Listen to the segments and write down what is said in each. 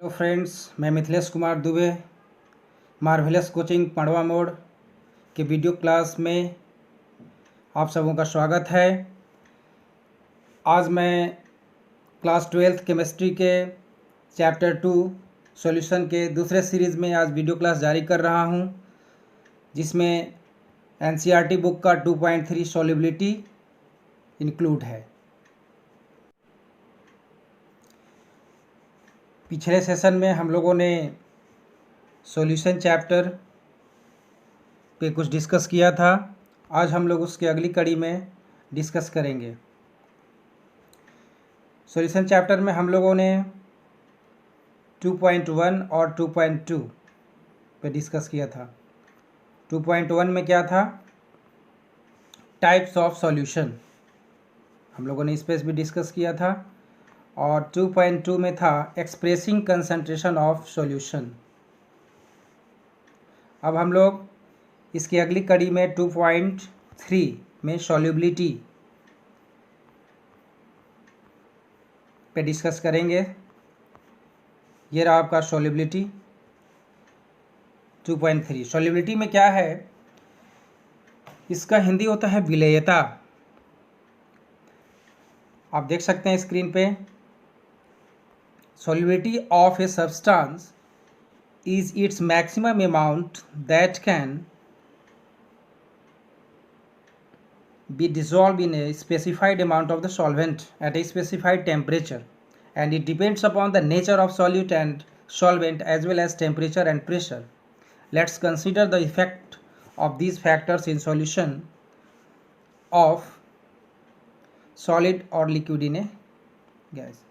Hello friends, मैं Mithilesh Kumar Dubey marvellous coaching पांडवा मोड़ के वीडियो क्लास में आप सबों का स्वागत है। आज मैं क्लास 12th केमिस्ट्री के चैप्टर 2 सॉल्यूशन के दूसरे सीरीज़ में आज वीडियो क्लास जारी कर रहा हूं, जिसमें एनसीईआरटी बुक का 2.3 सॉल्युबिलिटी इंक्लूड है। पिछले सेशन में हम लोगों ने सॉल्यूशन चैप्टर पे कुछ डिस्कस किया था। आज हम लोग उसके अगली कड़ी में डिस्कस करेंगे। सॉल्यूशन चैप्टर में हम लोगों ने 2.1 और 2.2 पे डिस्कस किया था। 2.1 में क्या था? टाइप्स ऑफ सॉल्यूशन, हम लोगों ने इस पे भी डिस्कस किया था। और 2.2 में था एक्सप्रेसिंग कंसंट्रेशन ऑफ सॉल्यूशन। अब हम लोग इसकी अगली कड़ी में 2.3 में सॉल्युबिलिटी पे डिस्कस करेंगे। ये रहा आपका सॉल्युबिलिटी 2.3। सॉल्युबिलिटी में क्या है? इसका हिंदी होता है विलेयता। आप देख सकते हैं स्क्रीन पे, solubility of a substance is its maximum amount that can be dissolved in a specified amount of the solvent at a specified temperature, and it depends upon the nature of solute and solvent as well as temperature and pressure. Let's consider the effect of these factors in solution of solid or liquid in a gas.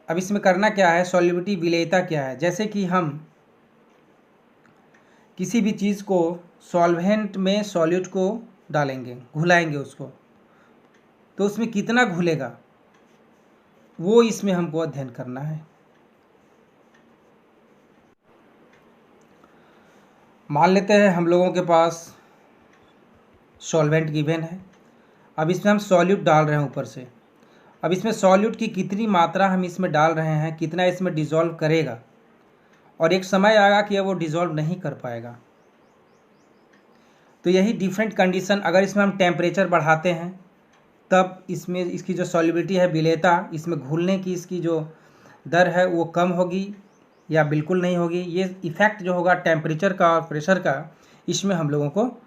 अब इसमें करना क्या है? Solubility विलेयता क्या है? जैसे कि हम किसी भी चीज़ को सॉल्वेंट में सॉल्यूट को डालेंगे, घुलाएंगे उसको, तो उसमें कितना घुलेगा वो इसमें हमको अध्ययन करना है। मान लेते हैं हम लोगों के पास सॉल्वेंट गिवन है। अब इसमें हम सॉल्यूट डाल रहे हैं ऊपर से। अब इसमें सॉल्यूट की कितनी मात्रा हम इसमें डाल रहे हैं, कितना इसमें डिज़ोल्व करेगा, और एक समय आएगा कि वो डिज़ोल्व नहीं कर पाएगा। तो यही डिफरेंट कंडीशन, अगर इसमें हम टेम्परेचर बढ़ाते हैं तब इसमें इसकी जो सॉल्युबिलिटी है, विलेयता, इसमें घुलने की इसकी जो दर है वो कम होगी या बिल्कुल नहीं होगी। ये इफ़ेक्ट जो होगा टेम्परेचर का और प्रेशर का, इसमें हम लोगों को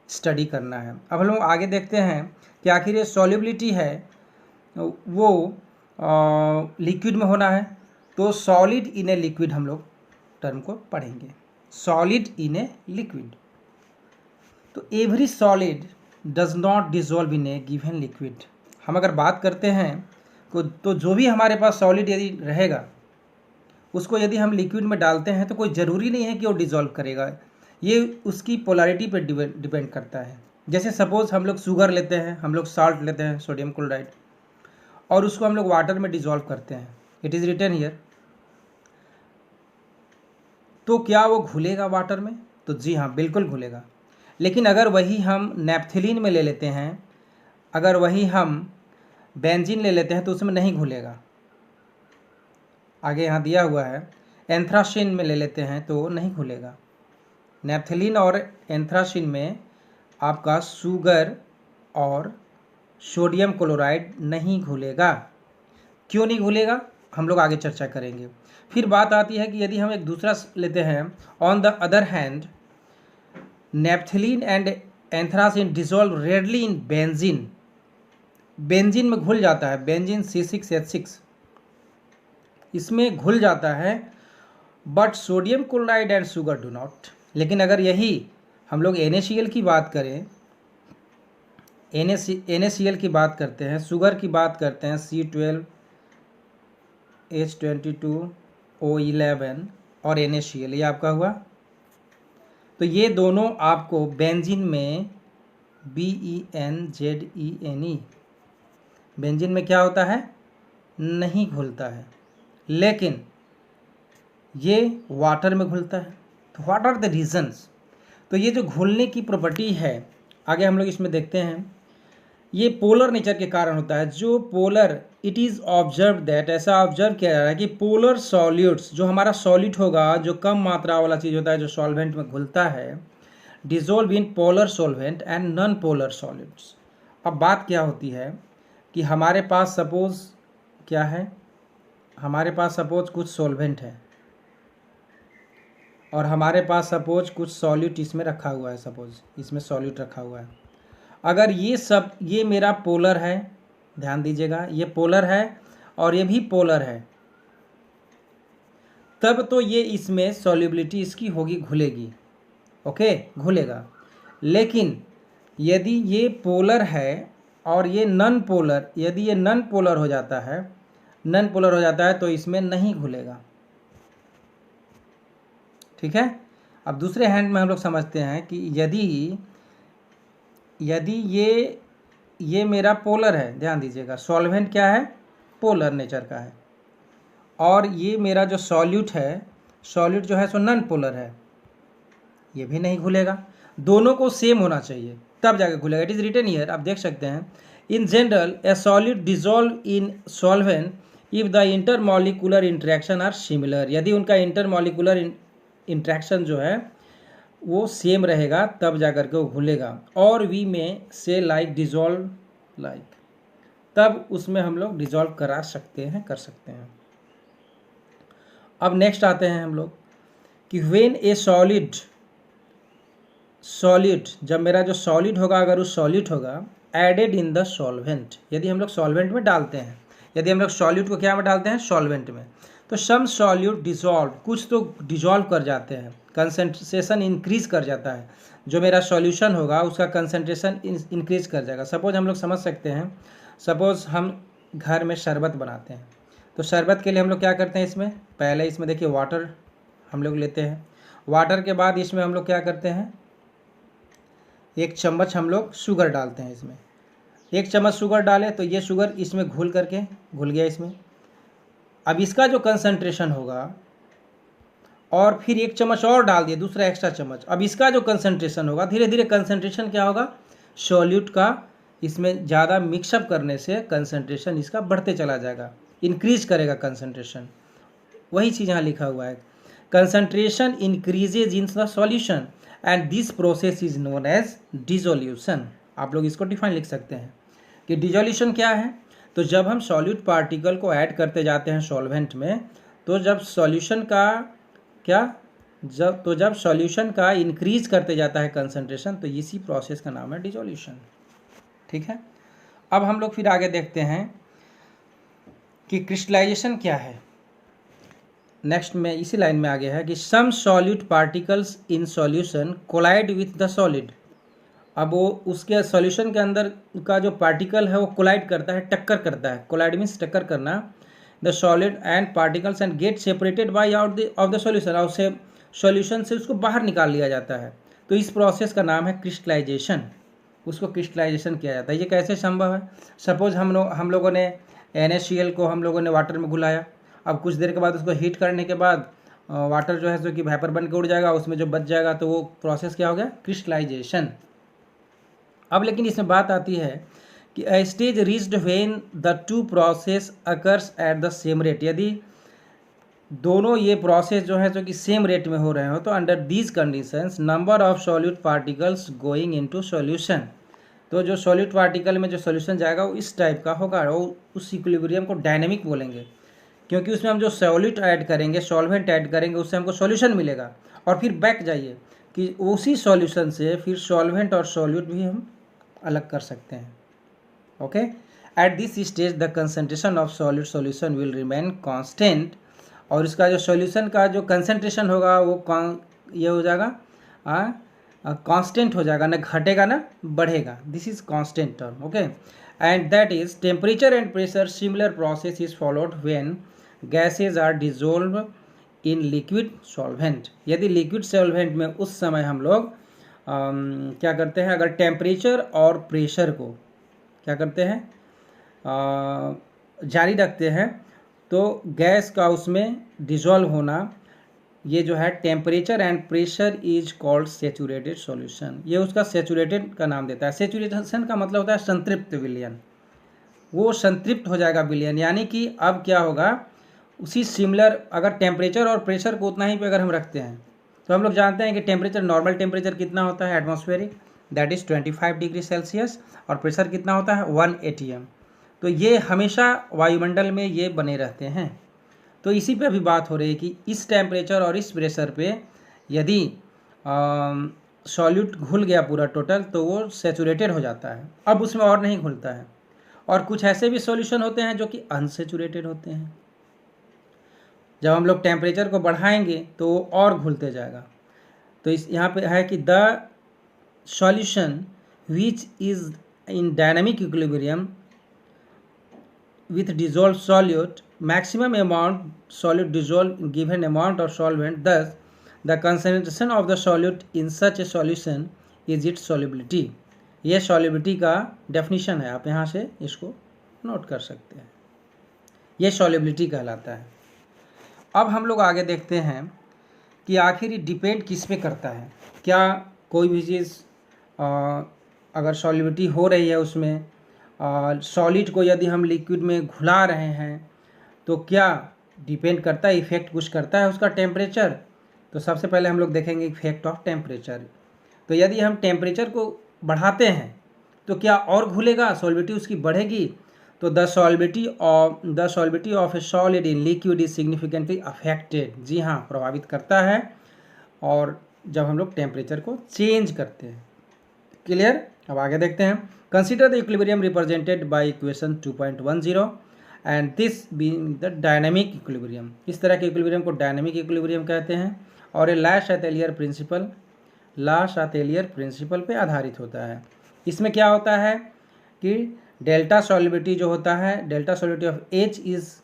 स्टडी करना है। अब हम लोग आगे देखते हैं कि आखिर ये सॉल्युबिलिटी है वो लिक्विड में होना है, तो सॉलिड इन ए लिक्विड हम लोग टर्म को पढ़ेंगे। सॉलिड इन ए लिक्विड, तो every solid does not dissolve in A given liquid. हम अगर बात करते हैं तो जो भी हमारे पास सॉलिड यदि रहेगा उसको यदि हम लिक्विड में डालते हैं तो कोई ज़रूरी नहीं है कि वो डिजोल्व करेगा। ये उसकी पोलैरिटी पर डिपेंड करता है। जैसे सपोज़ हम लोग शुगर लेते हैं, हम लोग साल्ट लेते हैं, सोडियम क्लोराइड, और उसको हम लोग वाटर में डिजोल्व करते हैं। It is written here. तो क्या वो घुलेगा वाटर में? तो जी हाँ, बिल्कुल घुलेगा। लेकिन अगर वही हम नेप्थलीन में ले लेते हैं, अगर वही हम बेंजीन ले लेते हैं तो उसमें नहीं घुलेगा। आगे यहाँ दिया हुआ है, एंथ्रासिन में ले लेते हैं तो नहीं घुलेगा। नेप्थलीन और एंथ्रासिन में आपका शुगर और सोडियम क्लोराइड नहीं घुलेगा। क्यों नहीं घुलेगा, हम लोग आगे चर्चा करेंगे। फिर बात आती है कि यदि हम एक दूसरा लेते हैं, on the other hand naphthalene and anthracene dissolve readily in benzene. Benzene में घुल जाता है, बेंजीन C6H6 इसमें घुल जाता है, but sodium chloride and sugar do not. लेकिन अगर यही हम लोग NaCl की बात करें, NaCl की बात करते हैं, शुगर की बात करते हैं, C12H22O11 और NaCl, ये आपका हुआ। तो ये दोनों आपको बेंजीन में BenZene, बेंजीन में क्या होता है? नहीं घुलता है, लेकिन ये वाटर में घुलता है। तो व्हाट आर द रीजंस? तो ये जो घुलने की प्रॉपर्टी है, आगे हम लोग इसमें देखते हैं ये पोलर नेचर के कारण होता है। जो polar, it is observe that, ऐसा ऑब्जर्व किया जा रहा है कि पोलर सॉल्यूट्स, जो हमारा सॉलिड होगा, जो कम मात्रा वाला चीज़ होता है जो सॉल्वेंट में घुलता है, dissolve in polar solvent and non polar solids. अब बात क्या होती है कि हमारे पास सपोज क्या है, हमारे पास सपोज कुछ सॉल्वेंट है और हमारे पास सपोज कुछ सॉल्यूट इसमें रखा हुआ है, सपोज इसमें सॉल्यूट रखा हुआ है। अगर ये सब, ये मेरा पोलर है, ध्यान दीजिएगा, ये पोलर है और ये भी पोलर है, तब तो ये इसमें सॉल्युबिलिटी इसकी होगी, घुलेगी, ओके, घुलेगा। लेकिन यदि ये पोलर है और ये नॉन पोलर, यदि ये नॉन पोलर हो जाता है, नॉन पोलर हो जाता है तो इसमें नहीं घुलेगा, ठीक है। अब दूसरे हैंड में हम लोग समझते हैं कि यदि ये मेरा पोलर है, ध्यान दीजिएगा, सॉल्वेंट क्या है, पोलर नेचर का है, और ये मेरा जो सॉल्यूट है, सॉल्यूट जो है सो नॉन पोलर है, ये भी नहीं घुलेगा। दोनों को सेम होना चाहिए तब जाके घुलेगा। इट इज़ रिटन हियर, आप देख सकते हैं, in general a solid dissolve in solvent if the intermolecular interaction are similar. यदि उनका इंटरमॉलिकुलर इंट्रैक्शन जो है वो सेम रहेगा तब जाकर के वो घुलेगा। और वी में से लाइक डिजोल्व लाइक, तब उसमें हम लोग डिजोल्व करा सकते हैं, कर सकते हैं। अब नेक्स्ट आते हैं हम लोग कि व्हेन ए सॉलिड, जब मेरा जो सॉलिड होगा, अगर उस सॉलिड होगा एडेड इन द सॉल्वेंट, यदि हम लोग सॉल्वेंट में डालते हैं, यदि हम लोग सॉल्यूट को क्या में डालते हैं, सॉल्वेंट में, तो सम सॉल्यूट डिजॉल्व, कुछ तो डिजॉल्व कर जाते हैं, कंसंट्रेशन इंक्रीज कर जाता है, जो मेरा सॉल्यूशन होगा उसका कंसंट्रेशन इंक्रीज कर जाएगा। सपोज हम लोग समझ सकते हैं, सपोज हम घर में शरबत बनाते हैं, तो शरबत के लिए हम लोग क्या करते हैं, इसमें पहले इसमें देखिए वाटर हम लोग लेते हैं, वाटर के बाद इसमें हम लोग क्या करते हैं, 1 चम्मच हम लोग शुगर डालते हैं इसमें, 1 चम्मच शुगर डालें तो ये शुगर इसमें घुल करके घुल गया इसमें। अब इसका जो कंसंट्रेशन होगा, और फिर 1 चम्मच और डाल दिए, दूसरा एक्स्ट्रा चम्मच, अब इसका जो कंसंट्रेशन होगा, धीरे धीरे कंसंट्रेशन क्या होगा, सॉल्यूट का इसमें ज़्यादा मिक्सअप करने से कंसंट्रेशन इसका बढ़ते चला जाएगा, इंक्रीज करेगा कंसंट्रेशन। वही चीज़ यहाँ लिखा हुआ है, concentration increases in the solution and this process is known as dissolution. आप लोग इसको डिफाइन लिख सकते हैं कि डिसोल्यूशन क्या है, तो जब हम सॉल्यूट पार्टिकल को ऐड करते जाते हैं सॉल्वेंट में, तो जब सॉल्यूशन का जब सॉल्यूशन का इंक्रीज करते जाता है कंसंट्रेशन, तो इसी प्रोसेस का नाम है डिसोल्यूशन, ठीक है। अब हम लोग फिर आगे देखते हैं कि क्रिस्टलाइजेशन क्या है। नेक्स्ट में इसी लाइन में आगे है कि some solute particles in solution collide with the solid. अब वो उसके सॉल्यूशन के अंदर का जो पार्टिकल है वो कोलाइड करता है, टक्कर करता है, कोलाइड मीन्स टक्कर करना, the solid and particles and get separated by out of the solution, और उसे सॉल्यूशन से उसको बाहर निकाल लिया जाता है। तो इस प्रोसेस का नाम है क्रिस्टलाइजेशन, उसको क्रिस्टलाइजेशन किया जाता है। ये कैसे संभव है, सपोज हम लोगों ने NaCl को हम लोगों ने वाटर में घुलाया, अब कुछ देर के बाद उसको हीट करने के बाद वाटर जो है जो कि वेपर बन के उड़ जाएगा, उसमें जो बच जाएगा, तो वो प्रोसेस क्या हो गया, क्रिस्टलाइजेशन। अब लेकिन इसमें बात आती है कि अ stage reached when the two process occurs at the same rate, यदि दोनों ये प्रोसेस जो है जो कि सेम रेट में हो रहे हो, तो under these conditions number of solute particles going into solution, तो जो सॉल्यूट पार्टिकल में जो सॉल्यूशन जाएगा वो इस टाइप का होगा, और उस इक्विलिब्रियम को डायनेमिक बोलेंगे, क्योंकि उसमें हम जो सॉल्यूट ऐड करेंगे, सॉल्वेंट ऐड करेंगे, उससे हमको सॉल्यूशन मिलेगा, और फिर बैक जाइए कि उसी सॉल्यूशन से फिर सॉल्वेंट और सॉल्यूट भी हम अलग कर सकते हैं, okay. At this stage the concentration of solid solution will remain constant, और इसका जो सॉल्यूशन का जो कंसंट्रेशन होगा वो ये हो जाएगा कांस्टेंट हो जाएगा, ना घटेगा ना बढ़ेगा, this is constant term, okay. And that is temperature and pressure similar process is followed when gases are dissolve in liquid solvent. यदि लिक्विड सॉल्वेंट में उस समय हम लोग क्या करते हैं, अगर टेम्परेचर और प्रेशर को क्या करते हैं, जारी रखते हैं, तो गैस का उसमें डिजॉल्व होना ये जो है temperature and pressure is called saturated solution, ये उसका सेचुरेटेड का नाम देता है। सेचुरेशन का मतलब होता है संतृप्त विलयन, वो संतृप्त हो जाएगा विलयन, यानी कि अब क्या होगा, उसी सिमिलर अगर टेम्परेचर और प्रेशर को उतना ही पे अगर हम रखते हैं, तो हम लोग जानते हैं कि टेम्परेचर, नॉर्मल टेम्परेचर कितना होता है atmospheric, that is 25 degree Celsius, और प्रेशर कितना होता है 1 atm। तो ये हमेशा वायुमंडल में ये बने रहते हैं। तो इसी पे अभी बात हो रही है कि इस टेम्परेचर और इस प्रेशर पे यदि सॉल्यूट घुल गया पूरा टोटल, तो वो सेचुरेटेड हो जाता है, अब उसमें और नहीं घुलता है। और कुछ ऐसे भी सॉल्यूशन होते हैं जो कि अनसेचुरेटेड होते हैं, जब हम लोग टेम्परेचर को बढ़ाएंगे तो वो और घुलते जाएगा। तो इस यहाँ पे है कि the solution which is in dynamic equilibrium with dissolved solute, maximum amount solute dissolved in given amount of solvent, thus the concentration of the solute in such a solution is its solubility। ये solubility का definition है, आप यहाँ से इसको note कर सकते हैं, ये solubility कहलाता है। अब हम लोग आगे देखते हैं कि आखिर ये डिपेंड किस पे करता है। क्या कोई भी चीज़ अगर सॉल्युबिलिटी हो रही है उसमें, सॉलिड को यदि हम लिक्विड में घुला रहे हैं, तो क्या डिपेंड करता है, इफेक्ट कुछ करता है उसका टेम्परेचर। तो सबसे पहले हम लोग देखेंगे इफेक्ट ऑफ टेम्परेचर। तो यदि हम टेम्परेचर को बढ़ाते हैं तो क्या और घुलेगा, सॉल्युबिलिटी उसकी बढ़ेगी। तो the solubility of a solid in liquid is significantly affected, जी हाँ, प्रभावित करता है, और जब हम लोग टेम्परेचर को चेंज करते हैं। क्लियर। अब आगे देखते हैं। Consider the equilibrium represented by equation 2.10 and this being the dynamic equilibrium. इस तरह के इक्विलिब्रियम को डायनामिक इक्विलिब्रियम कहते हैं, और ये ला शातेलियर प्रिंसिपल पे आधारित होता है। इसमें क्या होता है कि डेल्टा सॉल्युबिलिटी जो होता है, delta solubility of H is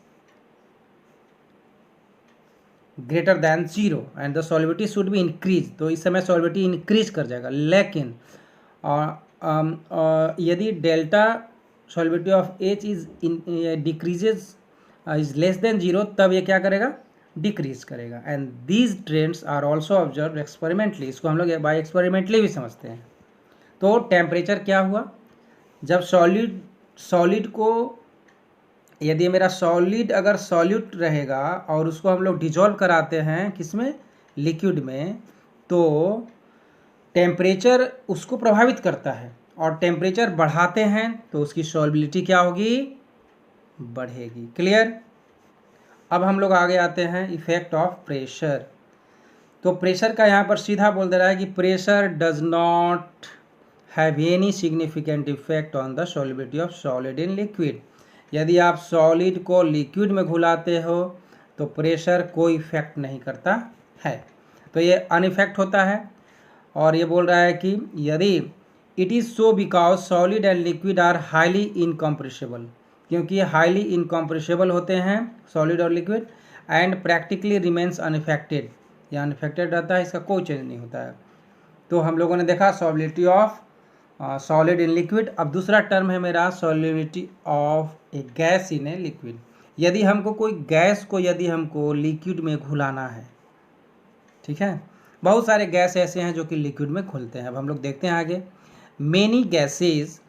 greater than 0 and the solubility should be increase. तो इस समय सॉल्युबिलिटी इंक्रीज कर जाएगा, लेकिन यदि delta solubility of H is decreases is less than 0, तब ये क्या करेगा, डिक्रीज करेगा। And these trends are also observe experimentally, इसको हम लोग बाय एक्सपेरिमेंटली भी समझते हैं। तो टेम्परेचर क्या हुआ, जब सॉलिड को, यदि मेरा सॉलिड अगर सॉल्यूट रहेगा और उसको हम लोग डिजॉल्व कराते हैं किसमें, लिक्विड में, तो टेम्परेचर उसको प्रभावित करता है, और टेम्परेचर बढ़ाते हैं तो उसकी सॉल्युबिलिटी क्या होगी, बढ़ेगी। क्लियर। अब हम लोग आगे आते हैं इफेक्ट ऑफ प्रेशर। तो प्रेशर का यहाँ पर सीधा बोल दे रहा है कि pressure does not have any significant effect on the solubility of solid in liquid. यदि आप सॉलिड को लिक्विड में घुलाते हो तो प्रेशर कोई इफेक्ट नहीं करता है, तो ये अनइफेक्ट होता है। और ये बोल रहा है कि यदि it is so because solid and liquid are highly incompressible, क्योंकि हाईली इनकम्प्रेसिबल होते हैं सॉलिड और liquid, and practically remains unaffected, या अनइफेक्टेड रहता है, इसका कोई चेंज नहीं होता है। तो हम लोगों ने देखा solubility of solid in liquid. अब दूसरा टर्म है मेरा solubility of a gas in a liquid. यदि हमको कोई गैस को यदि हमको लिक्विड में घुलाना है, ठीक है, बहुत सारे गैस ऐसे हैं जो कि लिक्विड में घुलते हैं। अब हम लोग देखते हैं आगे। Many gases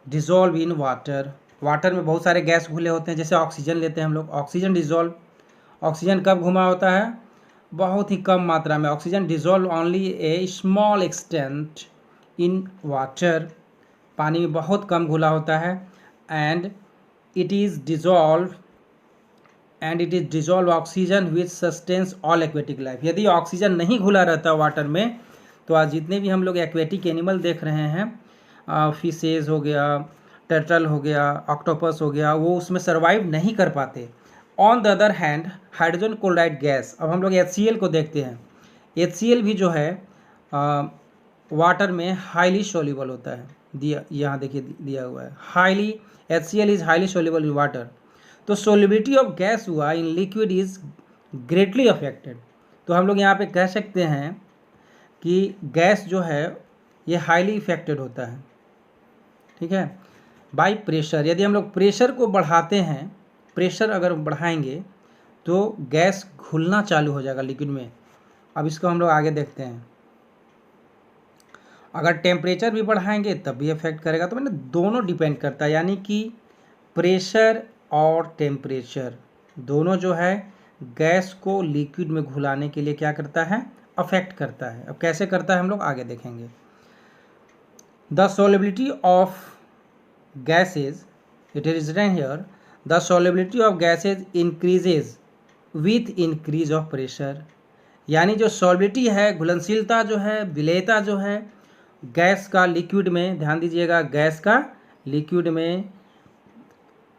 dissolve in water, water में बहुत सारे गैस घुले होते हैं, जैसे ऑक्सीजन लेते हैं हम लोग, ऑक्सीजन डिजॉल्व, ऑक्सीजन कब घुमा होता है, बहुत ही कम मात्रा में। Oxygen dissolve only A small extent in water, पानी में बहुत कम घुला होता है, and it is dissolve oxygen which sustains all aquatic life. यदि ऑक्सीजन नहीं घुला रहता वाटर में, तो आज जितने भी हम लोग एक्वेटिक एनिमल देख रहे हैं, फिशेज हो गया, टर्टल हो गया, ऑक्टोपस हो गया, वो उसमें सर्वाइव नहीं कर पाते। On the other hand hydrogen chloride gas, अब हम लोग HCl को देखते हैं। HCl भी जो है वाटर में हाईली सोल्यूबल होता है, दिया यहाँ देखिए दिया हुआ है, highly HCl is highly soluble in water. तो सोल्युबिलिटी ऑफ गैस हुआ इन लिक्विड इज ग्रेटली अफेक्टेड। तो हम लोग यहाँ पे कह सकते हैं कि गैस जो है ये हाईली इफेक्टेड होता है, ठीक है, बाय प्रेशर। यदि हम लोग प्रेशर को बढ़ाते हैं, प्रेशर अगर बढ़ाएंगे तो गैस घुलना चालू हो जाएगा लिक्विड में, अब इसको हम लोग आगे देखते हैं। अगर टेम्परेचर भी बढ़ाएंगे तब भी इफेक्ट करेगा। तो मैंने दोनों डिपेंड करता है, यानी कि प्रेशर और टेम्परेचर दोनों जो है गैस को लिक्विड में घुलाने के लिए क्या करता है, अफेक्ट करता है। अब कैसे करता है हम लोग आगे देखेंगे। The solubility of gases, it is written here, the solubility of gases increases with increase of pressure. यानी जो सॉल्युबिलिटी है, घुलनशीलता जो है, विलेयता जो है गैस का लिक्विड में, ध्यान दीजिएगा, गैस का लिक्विड में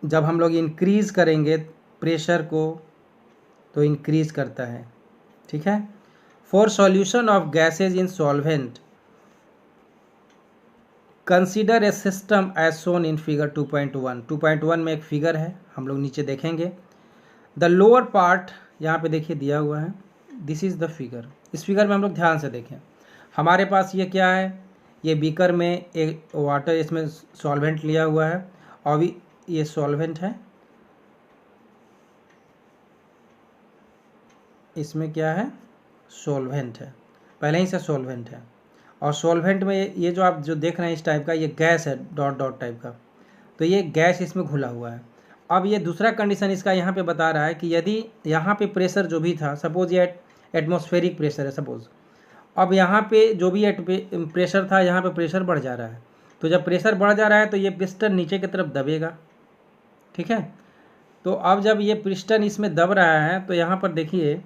जब हम लोग इंक्रीज करेंगे प्रेशर को तो इंक्रीज करता है। ठीक है। For solution of gases in solvent consider a system as shown in figure 2.1। 2.1 में एक फिगर है, हम लोग नीचे देखेंगे। द लोअर पार्ट यहाँ पे देखिए दिया हुआ है, दिस इज़ द फिगर। इस फिगर में हम लोग ध्यान से देखें। हमारे पास ये क्या है, ये बीकर में एक वाटर, इसमें सॉल्वेंट लिया हुआ है और ये सॉल्वेंट है, इसमें क्या है, सॉल्वेंट है, पहले ही से सॉल्वेंट है। और सॉल्वेंट में ये जो आप जो देख रहे हैं इस टाइप का, ये गैस है, डॉट डॉट टाइप का, तो ये गैस इसमें घुला हुआ है। अब ये दूसरा कंडीशन इसका यहाँ पे बता रहा है कि यदि यहाँ पे प्रेशर जो भी था, सपोज ये एटमॉस्फेरिक प्रेशर है सपोज, अब यहाँ पे जो भी प्रेशर था यहाँ पे प्रेशर बढ़ जा रहा है। तो जब प्रेशर बढ़ जा रहा है तो ये पिस्टन नीचे की तरफ दबेगा। ठीक है। तो अब जब ये पिस्टन इसमें दब रहा है तो यहाँ पर देखिए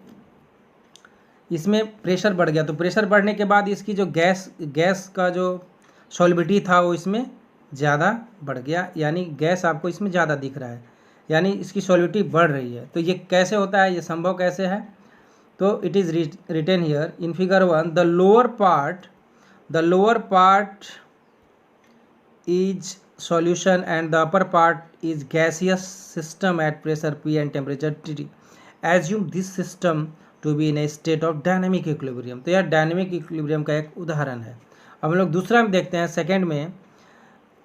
इसमें प्रेशर बढ़ गया। तो प्रेशर बढ़ने के बाद इसकी जो गैस का जो सॉल्युबिलिटी था वो इसमें ज़्यादा बढ़ गया, यानी गैस आपको इसमें ज़्यादा दिख रहा है, यानी इसकी सॉल्युबिलिटी बढ़ रही है। तो ये कैसे होता है, ये संभव कैसे है। तो it is written here in figure 1, the lower part is solution and the upper part is gaseous system at pressure P and temperature T. Assume this system to be in a state of dynamic equilibrium। तो यह dynamic equilibrium का एक उदाहरण है। अब हम लोग दूसरा में देखते हैं सेकंड में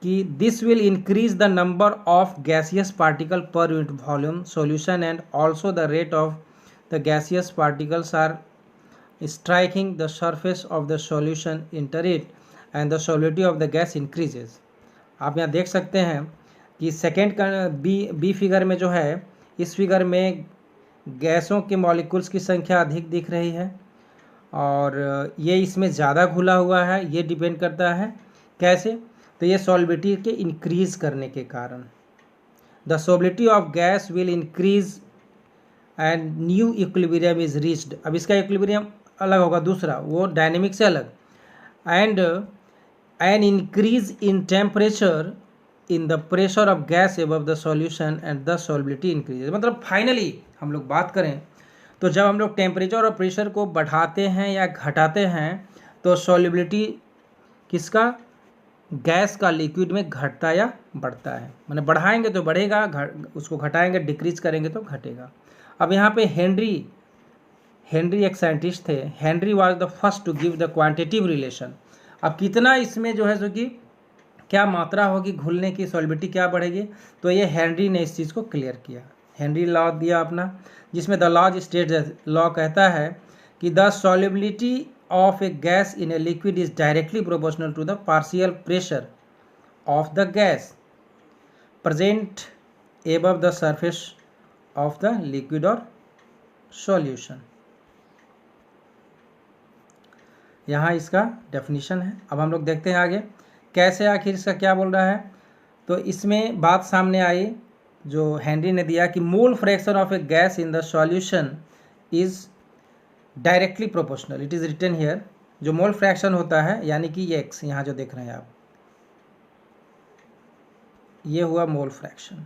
कि this will increase the number of gaseous particle per unit volume solution and also the rate of the gaseous particles are striking the surface of the solution enter it and the solidity of the gas increases. आप यहाँ देख सकते हैं कि second का B figure में जो है, इस फिगर में गैसों के मॉलिक्यूल्स की संख्या अधिक दिख रही है और ये इसमें ज़्यादा घुला हुआ है। ये डिपेंड करता है कैसे, तो ये सॉल्युबिलिटी के इंक्रीज़ करने के कारण। The solubility of gas will increase and new equilibrium is reached. अब इसका इक्विलिब्रियम अलग होगा, दूसरा वो डायनेमिक से अलग। And an increase in temperature in the pressure of gas above the solution and the solubility increases। मतलब फाइनली हम लोग बात करें तो जब हम लोग टेम्परेचर और प्रेशर को बढ़ाते हैं या घटाते हैं तो सॉल्युबिलिटी किसका, गैस का लिक्विड में घटता या बढ़ता है। मैंने बढ़ाएंगे तो बढ़ेगा, उसको घटाएंगे डिक्रीज करेंगे तो घटेगा। अब यहाँ पे हेनरी एक साइंटिस्ट थे। Henry was the first to give the quantitative relation. अब कितना इसमें जो है सो कि क्या मात्रा होगी घुलने की, सॉल्युबिलिटी क्या बढ़ेगी, तो ये हेनरी ने इस चीज़ को क्लियर किया। हेनरी लॉ दिया अपना, जिसमें द लॉज स्टेट लॉ कहता है कि the solubility of a gas in a liquid is directly proportional to the partial pressure of the gas present above the surface of the liquid और solution. यहाँ इसका definition है। अब हम लोग देखते हैं आगे कैसे, आखिर इसका क्या बोल रहा है। तो इसमें बात सामने आई जो हेनरी ने दिया कि mole fraction of a gas in the solution is directly proportional. It is written here, जो मोल फ्रैक्शन होता है यानी कि ये एक्स यहाँ जो देख रहे हैं आप, ये हुआ मोल फ्रैक्शन,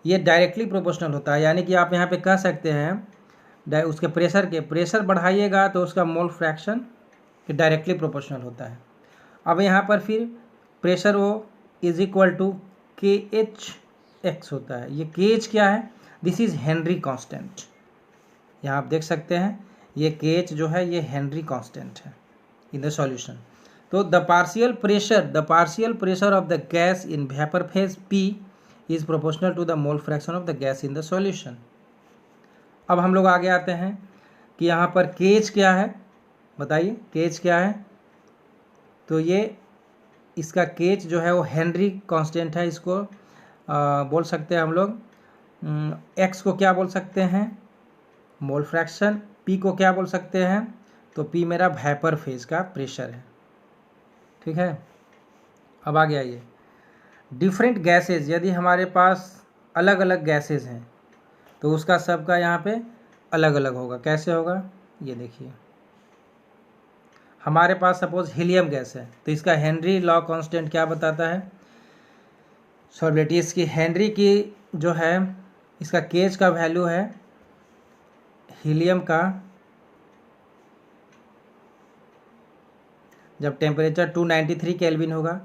ये डायरेक्टली प्रोपोर्शनल होता है। यानी कि आप यहाँ पे कह सकते हैं उसके प्रेशर बढ़ाइएगा तो उसका मोल फ्रैक्शन डायरेक्टली प्रोपोर्शनल होता है। अब यहाँ पर फिर प्रेशर वो इज इक्वल टू के एच एक्स होता है। ये के एच क्या है, दिस इज हेनरी कांस्टेंट। यहाँ आप देख सकते हैं ये के एच जो है ये हेनरी कांस्टेंट है इन द सॉल्यूशन। तो the partial pressure of the gas in vapour phase P is proportional to the mole fraction of the gas in the solution. अब हम लोग आगे आते हैं कि यहाँ पर के एच क्या है, बताइए केच क्या है? तो ये इसका केच जो है वो हेनरी कांस्टेंट है। इसको बोल सकते हैं हम लोग। एक्स को क्या बोल सकते हैं? Mole fraction. पी को क्या बोल सकते हैं? तो पी मेरा वेपर फेज का प्रेशर है। ठीक है, अब आगे आइए। डिफरेंट गैसेज, यदि हमारे पास अलग अलग गैसेज हैं तो उसका सबका यहाँ पे अलग अलग होगा। कैसे होगा ये देखिए। हमारे पास सपोज हीलियम गैस है तो इसका हेनरी लॉ कांस्टेंट क्या बताता है? सॉलिबिलिटी इसकी हेनरी की जो है इसका केज का वैल्यू है हीलियम का, जब टेम्परेचर 293 केल्विन होगा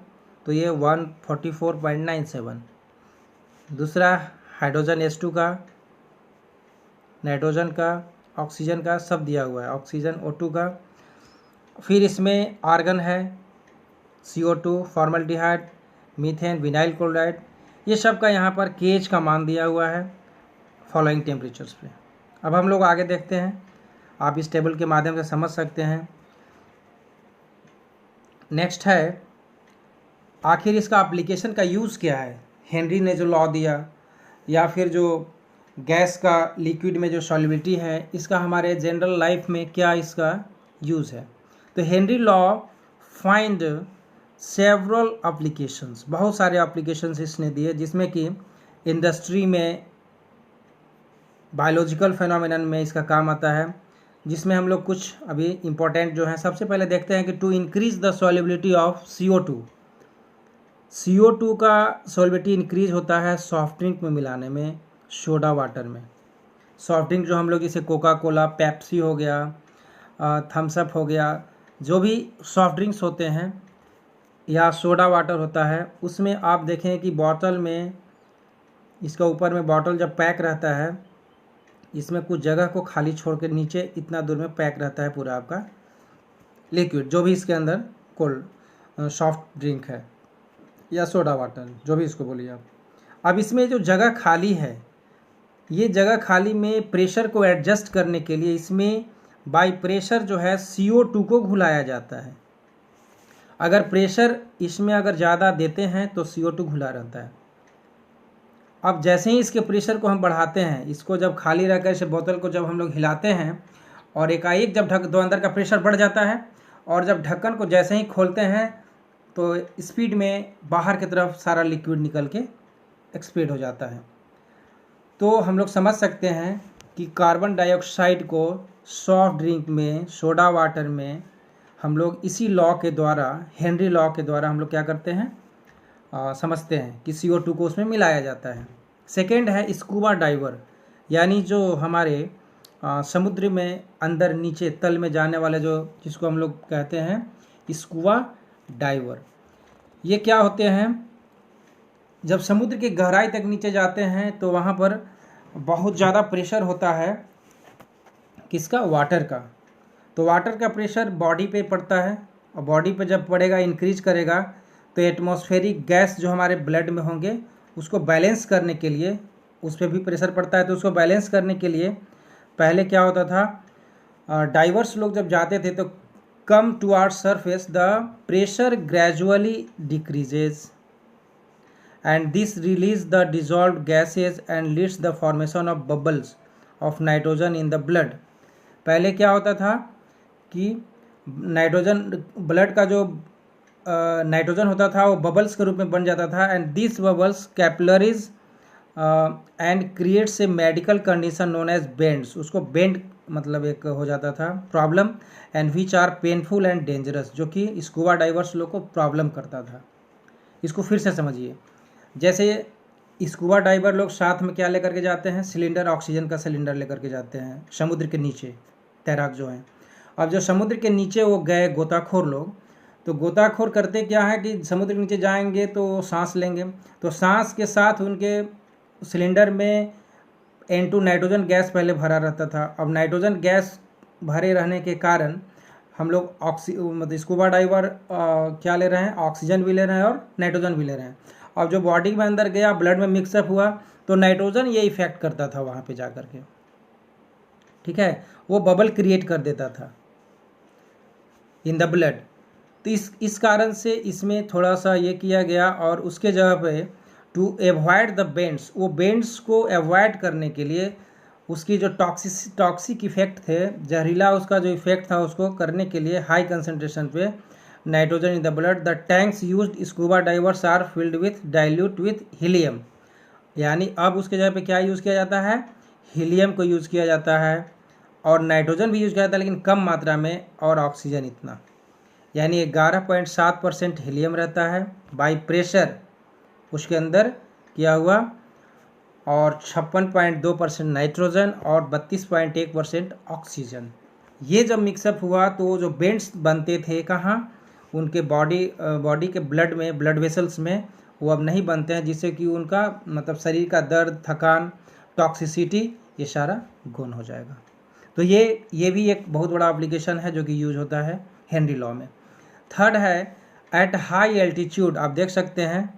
तो ये 144.97। दूसरा हाइड्रोजन H2 का, नाइट्रोजन का, ऑक्सीजन का सब दिया हुआ है, ऑक्सीजन O2 का। फिर इसमें आर्गन है CO2, formaldehyde, methane, vinyl chloride, ये सब का यहाँ पर केज का मान दिया हुआ है फॉलोइंग टेम्परेचर्स पे। अब हम लोग आगे देखते हैं, आप इस टेबल के माध्यम से समझ सकते हैं। नेक्स्ट है आखिर इसका एप्लीकेशन का यूज़ क्या है। हेनरी ने जो लॉ दिया या फिर जो गैस का लिक्विड में जो सॉल्युबिलिटी है इसका हमारे जनरल लाइफ में क्या इसका यूज़ है। तो Henry law find several applications, बहुत सारे एप्लीकेशंस इसने दिए जिसमें कि इंडस्ट्री में, बायोलॉजिकल फेनोमेनन में इसका काम आता है, जिसमें हम लोग कुछ अभी इम्पोर्टेंट जो है सबसे पहले देखते हैं कि to increase the solubility of CO2। CO2 का सॉल्युबिलिटी इंक्रीज होता है सॉफ्ट ड्रिंक में मिलाने में, सोडा वाटर में। सॉफ्ट ड्रिंक जो हम लोग जैसे कोका कोला, पेप्सी हो गया, थम्स अप हो गया, जो भी सॉफ्ट ड्रिंक्स होते हैं या सोडा वाटर होता है, उसमें आप देखें कि बॉटल में, इसका ऊपर में बॉटल जब पैक रहता है इसमें कुछ जगह को खाली छोड़ के नीचे इतना दूर में पैक रहता है पूरा आपका लिक्विड, जो भी इसके अंदर कोल्ड सॉफ्ट ड्रिंक है या सोडा वाटर, जो भी इसको बोलिए आप। अब इसमें जो जगह खाली है, ये जगह खाली में प्रेशर को एडजस्ट करने के लिए इसमें बाय प्रेशर जो है CO2 को घुलाया जाता है। अगर प्रेशर इसमें अगर ज़्यादा देते हैं तो CO2 घुला रहता है। अब जैसे ही इसके प्रेशर को हम बढ़ाते हैं, इसको जब खाली रहकर इसे बोतल को जब हम लोग हिलाते हैं और एकाएक जब दो अंदर का प्रेशर बढ़ जाता है और जब ढक्कन को जैसे ही खोलते हैं तो स्पीड में बाहर की तरफ सारा लिक्विड निकल के एक्सपेड हो जाता है। तो हम लोग समझ सकते हैं कि कार्बन डाइऑक्साइड को सॉफ्ट ड्रिंक में, सोडा वाटर में हम लोग इसी लॉ के द्वारा, हेनरी लॉ के द्वारा हम लोग क्या करते हैं, समझते हैं कि CO2 को उसमें मिलाया जाता है। सेकेंड है स्कूबा डाइवर, यानी जो हमारे समुद्र में अंदर नीचे तल में जाने वाले जो, जिसको हम लोग कहते हैं स्कूबा डाइवर। ये क्या होते हैं, जब समुद्र की गहराई तक नीचे जाते हैं तो वहाँ पर बहुत ज़्यादा प्रेशर होता है, किसका, वाटर का। तो वाटर का प्रेशर बॉडी पे पड़ता है और बॉडी पे जब पड़ेगा, इंक्रीज करेगा, तो एटमॉस्फेरिक गैस जो हमारे ब्लड में होंगे उसको बैलेंस करने के लिए उस पर भी प्रेशर पड़ता है। तो उसको बैलेंस करने के लिए पहले क्या होता था, डाइवर्स लोग जब जाते थे तो come towards surface the pressure gradually decreases and this release the dissolved gases and leads the formation of bubbles of nitrogen in the blood। पहले क्या होता था कि नाइट्रोजन, ब्लड का जो नाइट्रोजन होता था वो बबल्स के रूप में बन जाता था, and this bubbles capillaries and creates a medical condition known as bends. उसको बेंड मतलब एक हो जाता था problem, and which are painful and dangerous, जो कि स्कूबा डाइवर्स लोग को प्रॉब्लम करता था। इसको फिर से समझिए, जैसे स्कूबा डाइवर लोग साथ में क्या लेकर के जाते हैं, सिलेंडर, ऑक्सीजन का सिलेंडर लेकर के जाते हैं समुद्र के नीचे, तैराक जो हैं। अब जो समुद्र के नीचे वो गए गोताखोर लोग, तो गोताखोर करते क्या है कि समुद्र के नीचे जाएंगे तो सांस लेंगे, तो सांस के साथ उनके सिलेंडर में N2 नाइट्रोजन गैस पहले भरा रहता था। अब नाइट्रोजन गैस भरे रहने के कारण हम लोग मतलब स्कूबा डाइवर क्या ले रहे हैं, ऑक्सीजन भी ले रहे हैं और नाइट्रोजन भी ले रहे हैं। अब जो बॉडी में अंदर गया, ब्लड में मिक्सअप हुआ, तो नाइट्रोजन ये इफेक्ट करता था वहाँ पे जा कर के, ठीक है, वो बबल क्रिएट कर देता था। इन द ब्लड। तो इस कारण से इसमें थोड़ा सा ये किया गया, और उसके जगह पे टू एवॉइड द बेंड्स, वो बेंड्स को अवॉइड करने के लिए उसकी जो टॉक्सिक इफेक्ट थे, जहरीला उसका जो इफेक्ट था, उसको करने के लिए हाई कंसनट्रेशन पे nitrogen in the blood the tanks used scuba divers are filled with dilute with helium. यानी अब उसके जगह पे क्या यूज़ किया जाता है, हीलियम को यूज़ किया जाता है, और नाइट्रोजन भी यूज़ किया जाता है लेकिन कम मात्रा में, और ऑक्सीजन इतना। यानी 11.7% हीलियम रहता है बाई प्रेशर उसके अंदर किया हुआ, और 56.2% नाइट्रोजन और 32.1% ऑक्सीजन। ये जब मिक्सअप हुआ तो जो बेंड्स बनते थे कहाँ, उनके बॉडी के ब्लड में, ब्लड वेसल्स में, वो अब नहीं बनते हैं, जिससे कि उनका मतलब शरीर का दर्द, थकान, टॉक्सिसिटी, ये सारा गुण हो जाएगा। तो ये भी एक बहुत बड़ा एप्लीकेशन है जो कि यूज होता है हेनरी लॉ में। थर्ड है एट हाई एल्टीट्यूड। आप देख सकते हैं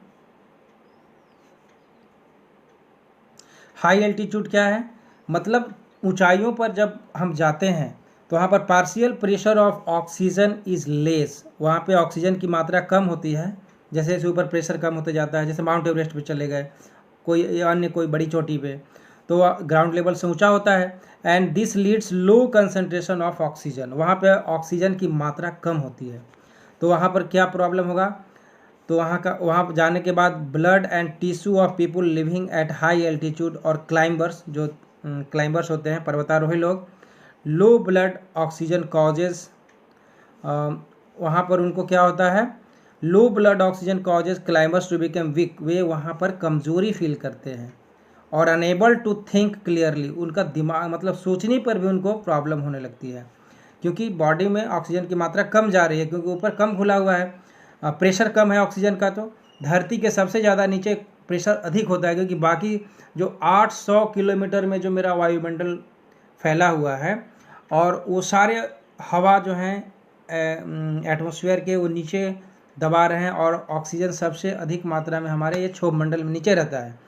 हाई एल्टीट्यूड क्या है, मतलब ऊंचाइयों पर जब हम जाते हैं तो वहाँ पर partial pressure of oxygen is less, वहाँ पे ऑक्सीजन की मात्रा कम होती है। जैसे जैसे ऊपर प्रेशर कम होते जाता है, जैसे माउंट एवरेस्ट पे चले गए, कोई अन्य कोई बड़ी चोटी पे, तो ग्राउंड लेवल से ऊंचा होता है, and this leads low concentration of oxygen, वहाँ पे ऑक्सीजन की मात्रा कम होती है। तो वहाँ पर क्या प्रॉब्लम होगा, तो वहाँ जाने के बाद blood and tissue of people living at high altitude और क्लाइंबर्स, जो क्लाइंबर्स होते हैं, पर्वतारोही लोग, लो ब्लड ऑक्सीजन कॉजेज, वहाँ पर उनको क्या होता है, low blood oxygen causes climbers to become weak, वे वहाँ पर कमजोरी फील करते हैं, और अनेबल टू थिंक क्लियरली, उनका दिमाग मतलब सोचने पर भी उनको प्रॉब्लम होने लगती है, क्योंकि बॉडी में ऑक्सीजन की मात्रा कम जा रही है, क्योंकि ऊपर कम खुला हुआ है, प्रेशर कम है ऑक्सीजन का। तो धरती के सबसे ज़्यादा नीचे प्रेशर अधिक होता है, क्योंकि बाकी जो 800 किलोमीटर में जो मेरा वायुमंडल फैला हुआ है, और वो सारे हवा जो हैं एटमॉस्फेयर के, वो नीचे दबा रहे हैं, और ऑक्सीजन सबसे अधिक मात्रा में हमारे ये क्षोभ मंडल में नीचे रहता है।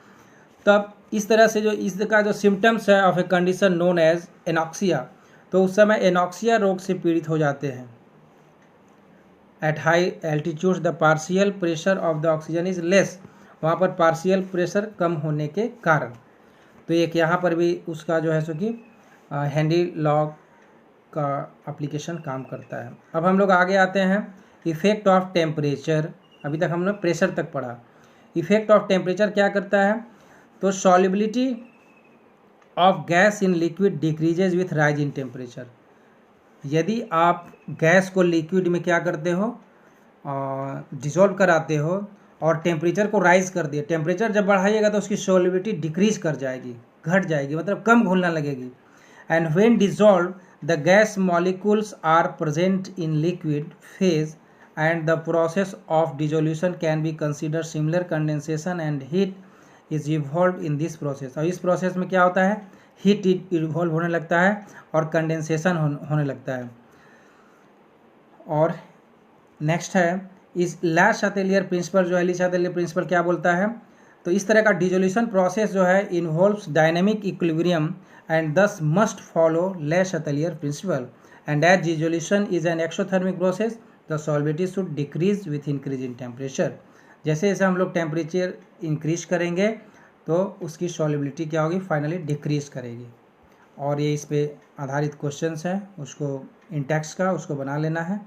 तब इस तरह से जो इसका जो सिम्टम्स है of a condition known as anoxia, तो उस समय एनॉक्सिया रोग से पीड़ित हो जाते हैं। At high altitude the partial pressure of the oxygen is less, वहाँ पर पार्शियल प्रेशर कम होने के कारण। तो एक यहाँ पर भी उसका जो है सो कि हेनरी लॉ का एप्लीकेशन काम करता है। अब हम लोग आगे आते हैं इफेक्ट ऑफ टेम्परेचर। अभी तक हमने प्रेशर तक पढ़ा। इफेक्ट ऑफ टेम्परेचर क्या करता है, तो solubility of gas in liquid decreases with rise in temperature. यदि आप गैस को लिक्विड में क्या करते हो, डिसॉल्व कराते हो, और टेम्परेचर को राइज कर दिए, टेम्परेचर जब बढ़ाइएगा तो उसकी सॉल्युबिलिटी डिक्रीज कर जाएगी, घट जाएगी, मतलब कम घुलना लगेगी। And when dissolve the gas molecules are present in liquid phase and the process of dissolution can be consider similar condensation and heat is evolve in this process. और इस प्रोसेस में क्या होता है, हीट इवॉल्व होने लगता है और कंडेंसेशन होने लगता है। और नेक्स्ट है इस ला शातेलियर प्रिंसिपल, जो है ली शातेलियर प्रिंसिपल क्या बोलता है, तो इस तरह का डिसोल्यूशन प्रोसेस जो है involves dynamic equilibrium and this must follow Le Chatelier principle, and as dissolution is an exothermic process the solubility should decrease with increase in temperature. जैसे जैसे हम लोग टेम्परेचर इंक्रीज करेंगे तो उसकी सॉल्युबिलिटी क्या होगी, फाइनली डिक्रीज करेगी। और ये इस पे आधारित क्वेश्चंस हैं, उसको इन टेक्स्ट का उसको बना लेना है।